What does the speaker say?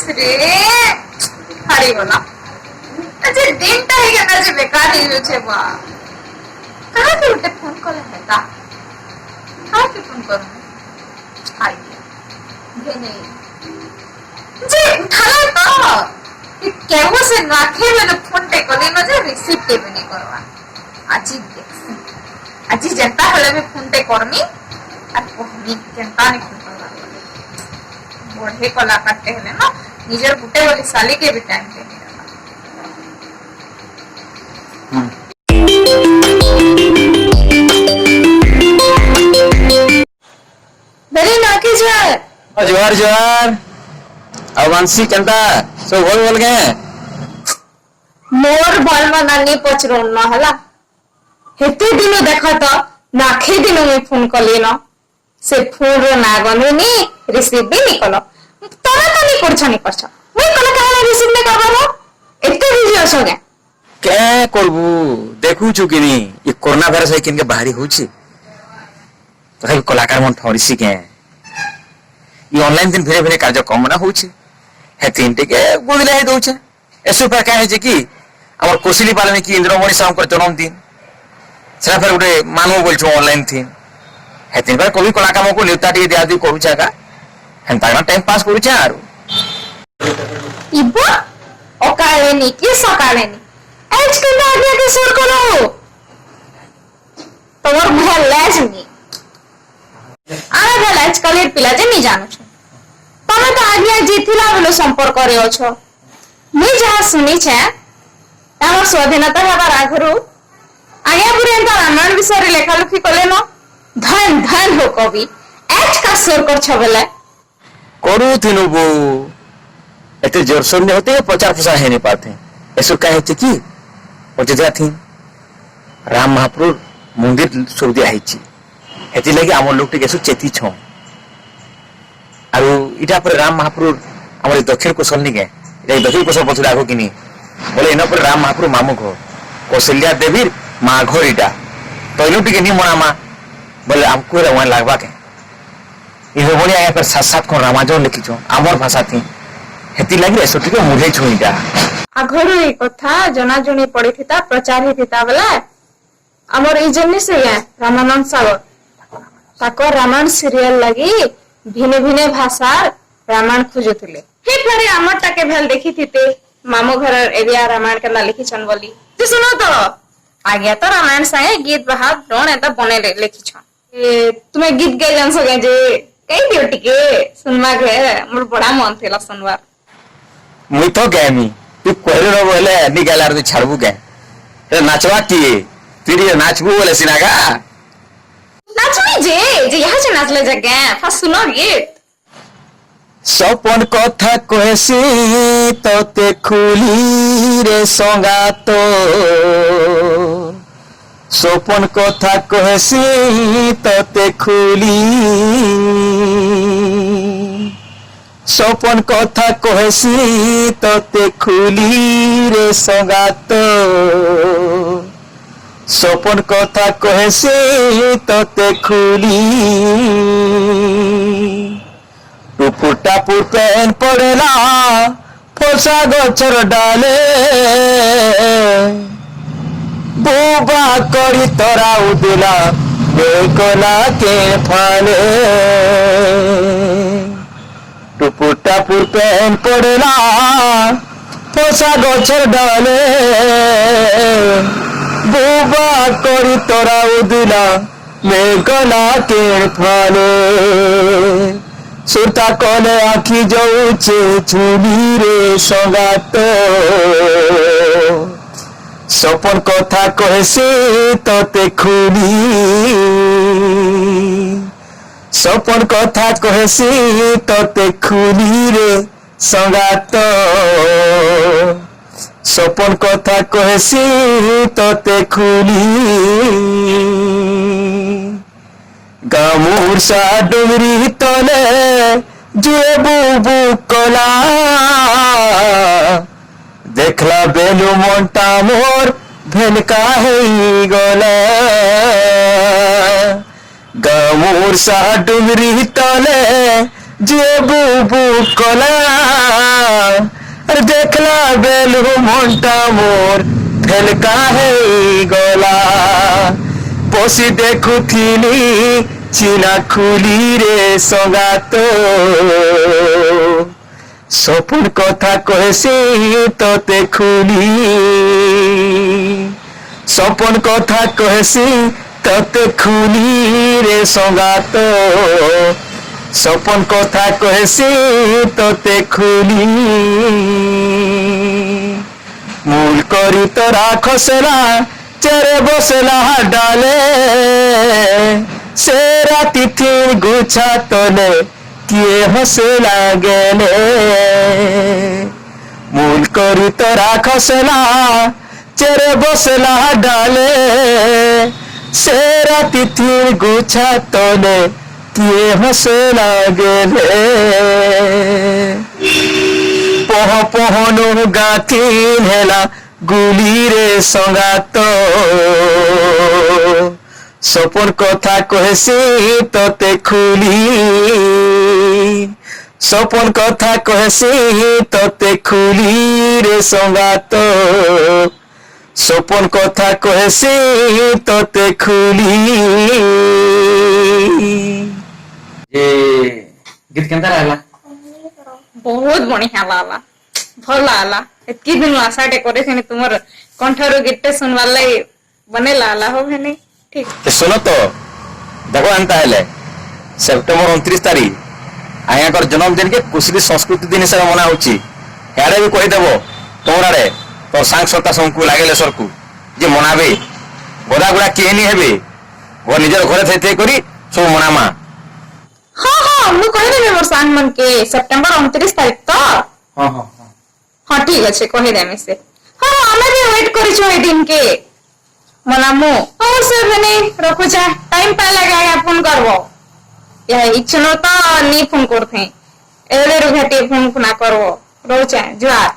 रे हारी बोला अच्छा दिनटा है क्या जे बेकार ही छे बा कहां के उठे फोन कॉल है ता कहां के फोन करूं आई ये नहीं जे उठाला तो कि केहू से नाखे में तो फोन पे कले न जे रिसीव के भी नहीं करवा आजी देख आजी जनता हले में फोन पे करमी आ कोहनी जनता ने फोन करवा बढ़े कला काटते हैं ना निजर बुटे वाली साली के भी टाइम पे नहीं मेरी नाकी जोर जोहार जोहार अवंशी चंदा सब बोल गए मोर बल मनानी पचरो न हला हेते दिनो देखा तो नाखे दिनो में फोन कले न से फोन रो ना गनेनी रिसीव भी नहीं कलो तोरा तो नहीं करछ मैं कल काहे रिसीव नहीं करबो एते बिजी असो गे के करबू देखू छु कि नहीं ये कोरोना वायरस है किनके बाहरी होची तो है कलाकार मन ठरिसी के ये ऑनलाइन दिन भेरे भेरे कार्यक्रम ना होची है तीन टिके गुदले है दोचे ऐसे पर का है जे कि हमर कोशिली वाल्मीकि इंद्रमणि साहब कर जन्मदिन सेरा फिर उडे मानव बोल छु ऑनलाइन थी है तीन बार कोई कलाकार को लेता टी दिया दी करू छका हेंता ना टाइम पास करू छ आरो इबो ओकाले नी कि सकाले नी आज के आगे के सुर करो तोर मुहे लाज नी आना भल आजकल ए पिला जे नी जानु छ तमे तो आगे जीथिला बोलो संपर्क करे अछो मी जहा सुनी छे हमर स्वाधीनता हबार आगरु आगे पुरे तो रामायण विषय लेखा लिखि कले न धन धन हो कवि आज का सुर कर छ बेले करू थिनु बो एते जोर सोर ने होते प्रचार प्रसार है नहीं पाते ऐसो कहे थे कि अयोध्या थी राम महाप्रभु मंदिर सोर दिया हिची हेति लगी हम लोग टिके सु चेती छ आरो इटा पर राम महाप्रभु हमर दक्षिण कोसल नि गे इटा दक्षिण कोसल पछुला आगो किनी बोले इना पर राम महाप्रभु मामू घो कौशल्या देवी मा घर इटा तो इनु टिके नि मना मा बोले हमको रवान लागबा के इ होबनी आया पर साथ साथ को रामायण लिखि छ हमर भाषा थी हेति लगी ऐसो टिके मुझे छु इटा आघरु ए कथा जना जणी पढिथिता प्रचार हिथिता बेला हमर ई जन्नी से रामानंद सागर ताको रामायण सीरियल लगी भिने भिने भाषा रामायण खोजुथिले हे फरे हमर टाके भेल देखिथिते मामो घर एरिया रामायण केना लिखि छन बोली तू सुनो तो आगे तो रामायण संगे गीत बहार ड्रोन एता बने लिखि छ तुम्हें गीत गाय जान सके जे कई दियो टिके सुनवा के मोर बड़ा मन थिला सुनवा मुई तो गेमी तू कोरे रो बोले नि गलार तू छाड़बू के नाचवा की तिरी नाचबू बोले सिनागा नाचनी जे यहाँ से नाचले जगे फस सुनो गीत सपन कथा कहसी तोते खुली रे संगातो सपन कथा कहसी तोते खुली सपन कथा कहसी तोते खुली रे संगातो सपन कथा कहसी तोते खुली टुपुर टापुर पेन पड़ेला फसा गछर डाले बुबा करी तोरा उदिला बेकला के फाले टुपुर टापुर पेन पड़ेला फसा गछर डाले बुबा करी तोरा उदिला बेकला के फाले सुरता कले आखी जाऊचे झुली रे संगात सपन कथा कहसी तोते खुली सपन कथा कहसी तोते खुली रे संगात सपन कथा कहसी तोते खुली गामूरसा डोंगरी तले जुए बुबु कला देखला बेलु मोंटा मोर भेलका है गला गामूरसा डोंगरी तले যে বুবু কলা আর দেখলা বেলু মনটা মোর ফেলকা গলা বসি দেখুথিলি চিনা খুলি রে সগাত সপন কথা কহেছি তোতে খুলি সপন কথা কহেছি তোতে খুলি রে সগাত সপন কথা কহেছি তোতে খুলি মূল করি তোরা খসলা চেরে বসলা ডালে সে রাতি থির গুছা তলে কিয়ে হসলা গেলে মূল করি তোরা খসলা চেরে বসলা ডালে সে রাতি থির গুছা তলে কিয়ে হসলা গেলে পহ পহনু গাথিন হেলা গুলি রে সঙ্গাত সপন কথা কহেছি তোতে খুলি সপন কথা কহেছি তোতে খুলি রে সঙ্গাত সপন কথা কহেছি তোতে খুলি যে গীত কেনতা লাগলা ବହୁତ ବଢିଆ ଲାଗଲା ଭଲ ଲାଗଲା ଏତକି ଦିନ ଆଶାଟେ କରିଥିନି ତୁମର କଣ୍ଠରୁ ଗୀତଟେ ଶୁଣବାର ଲାଗି ବନେଇ ଲାଗଲା ହଉ ହେନି ଠିକ ଶୁଣ ତ ଦେଖ ଏନ୍ତା ହେଲେ ସେପ୍ଟେମ୍ବର 29 ତାରିଖ ଆଜ୍ଞାଙ୍କର ଜନ୍ମଦିନ କେ କୁଶଲି ସଂସ୍କୃତି ଦିନ ହିସାବରେ ମନା ହଉଛି ଇଆଡେ ବି କହିଦେବ ତମର ଆଡେ তোর সাং সত্তা সঙ্কু লাগেলে সরকু যে মনাবে গদা গুড়া কিয়ে নি হেবে ঘর নিজের ঘরে থাই থাই করি সব মনামা ହଁ ହଁ ମୁଁ କହିଦେବି ମୋର ସାଙ୍ଗ ମାନକେ ସେପ୍ଟେମ୍ବର 29 ତାରିଖ ତ ହଁ ହଁ ହଁ ହଁ ଠିକ ଅଛି କହିଦେମି ସେ ହଁ ଆମେ ବି ୱେଟ କରିଛୁ ଏଇ ଦିନ କେ ମନାମୁ ହଉ ସେ ମାନେ ରଖୁଛେ ଟାଇମ ପାଇଲା ଆଜ୍ଞା ଫୋନ କରବ ଇଚ୍ଛା ନ ତ ନି ଫୋନ କରୁଥେ ଏବେରୁ ଘାଟି ଫୋନ ଫୁନା କରବ ରହୁଛେ ଜୁଆର